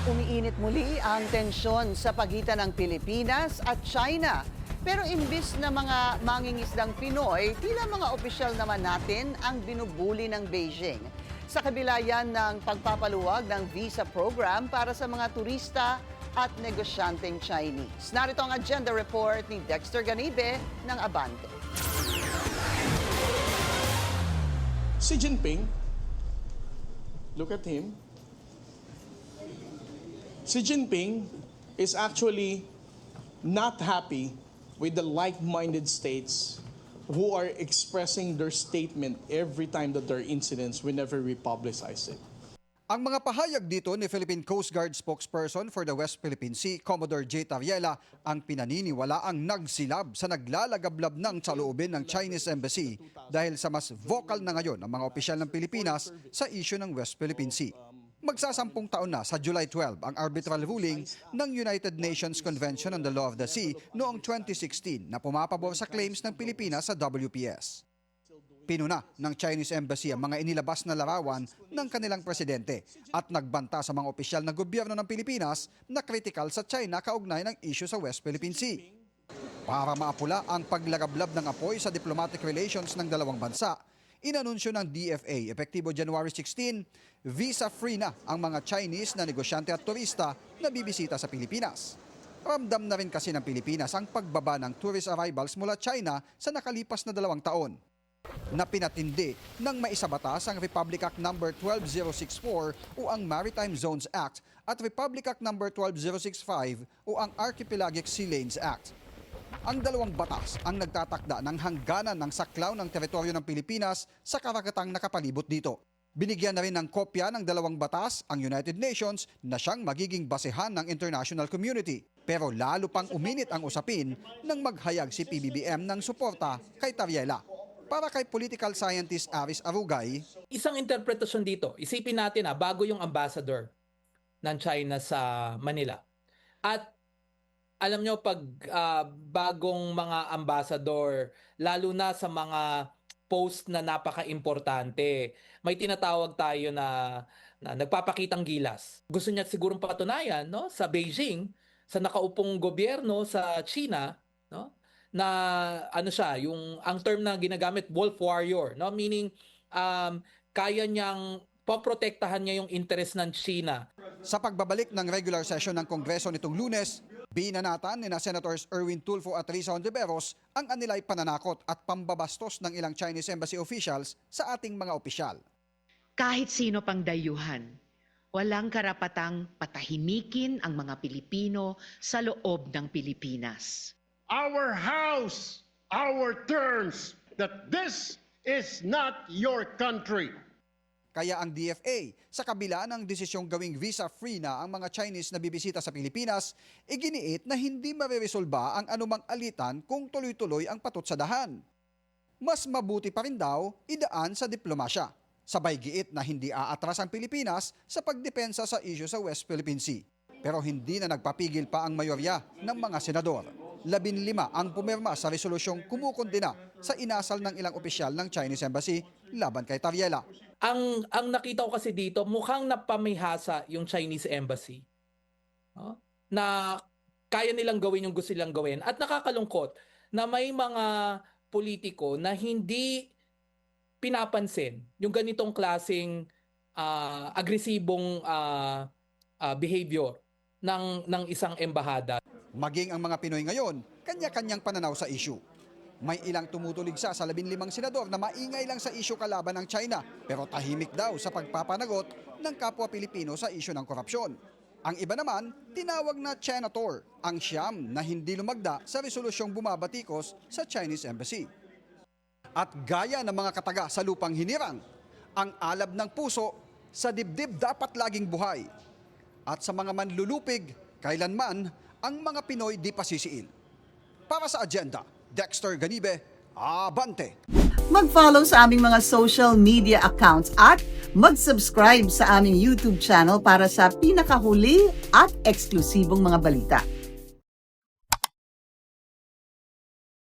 Umiinit muli ang tensyon sa pagitan ng Pilipinas at China. Pero imbis na mga mangingisdang Pinoy, tila mga opisyal naman natin ang binubuli ng Beijing. Sa kabila yan ng pagpapaluwag ng visa program para sa mga turista at negosyanteng Chinese. Narito ang agenda report ni Dexter Ganibe ng Abante. Xi Jinping, look at him. Xi Jinping is actually not happy with the like-minded states who are expressing their statement every time that there are incidents whenever we publicize it. Ang mga pahayag dito ni Philippine Coast Guard spokesperson for the West Philippine Sea, Commodore J. Tariela, ang pinaniniwala ang nagsilab sa naglalagablab ng saloobin ng Chinese Embassy dahil sa mas vocal na ngayon ang mga opisyal ng Pilipinas sa issue ng West Philippine Sea. Magsasampung taon na sa July 12 ang arbitral ruling ng United Nations Convention on the Law of the Sea noong 2016 na pumapabor sa claims ng Pilipinas sa WPS. Pinuna ng Chinese Embassy ang mga inilabas na larawan ng kanilang presidente at nagbanta sa mga opisyal ng gobyerno ng Pilipinas na kritikal sa China kaugnay ng issue sa West Philippine Sea. Para maapula ang paglagablab ng apoy sa diplomatic relations ng dalawang bansa, inanunsyo ng DFA epektibo January 16, visa-free na ang mga Chinese na negosyante at turista na bibisita sa Pilipinas. Ramdam na rin kasi ng Pilipinas ang pagbaba ng tourist arrivals mula China sa nakalipas na 2 taon. Na pinatindi ng maisabatas ang Republic Act No. 12064 o ang Maritime Zones Act at Republic Act No. 12065 o ang Archipelagic Sea Lanes Act. Ang dalawang batas ang nagtatakda ng hangganan ng saklaw ng teritoryo ng Pilipinas sa karagatang nakapalibot dito. Binigyan na rin ng kopya ng dalawang batas ang United Nations na siyang magiging basehan ng international community. Pero lalo pang uminit ang usapin nang maghayag si PBBM ng suporta kay Tariela. Para kay political scientist Aris Arugay, isang interpretasyon dito, isipin natin bago yung ambassador ng China sa Manila. At alam nyo, pag bagong mga ambassador, lalo na sa mga post na napaka-importante, may tinatawag tayo na nagpapakitang gilas. Gusto niya sigurong patunayan, no, sa Beijing, sa nakaupong gobyerno sa China, no, na ano siya, yung ang term na ginagamit, wolf warrior, no, meaning kaya niyang poprotektahan niya yung interest ng China. Sa pagbabalik ng regular session ng Kongreso nitong Lunes, binanatan ni Senators Erwin Tulfo at Risa Hontiveros ang anilay pananakot at pambabastos ng ilang Chinese Embassy officials sa ating mga opisyal. Kahit sino pang dayuhan, walang karapatang patahimikin ang mga Pilipino sa loob ng Pilipinas. Our house, our terms, that this is not your country. Kaya ang DFA, sa kabila ng desisyong gawing visa-free na ang mga Chinese na bibisita sa Pilipinas, iginiit na hindi mareresolba ang anumang alitan kung tuloy-tuloy ang patot sa dahan. Mas mabuti pa rin daw idaan sa diplomasya, sabay giit na hindi aatras ang Pilipinas sa pagdepensa sa issue sa West Philippine Sea. Pero hindi na nagpapigil pa ang mayorya ng mga senador. 15 ang pumirma sa resolusyong kumukondena sa inasal ng ilang opisyal ng Chinese Embassy laban kay Tariela. Ang nakita ko kasi dito, mukhang napamihasa yung Chinese Embassy. No? Na kaya nilang gawin yung gusto nilang gawin. At nakakalungkot na may mga politiko na hindi pinapansin yung ganitong klaseng agresibong behavior ng isang embahada. Maging ang mga Pinoy ngayon, kanya-kanyang pananaw sa issue. May ilang tumutuligsa sa 15 senador na maingay lang sa issue kalaban ng China pero tahimik daw sa pagpapanagot ng kapwa Pilipino sa issue ng korupsyon. Ang iba naman, tinawag na Chinator, ang siyam na hindi lumagda sa resolusyong bumabatikos sa Chinese Embassy. At gaya ng mga kataga sa lupang hinirang, ang alab ng puso sa dibdib dapat laging buhay. At sa mga manlulupig, kailanman ang mga Pinoy di pasisiil. Para sa agenda, Dexter Ganibe, Abante. Mag-follow sa aming mga social media accounts at mag-subscribe sa aming YouTube channel para sa pinakahuli at eksklusibong mga balita.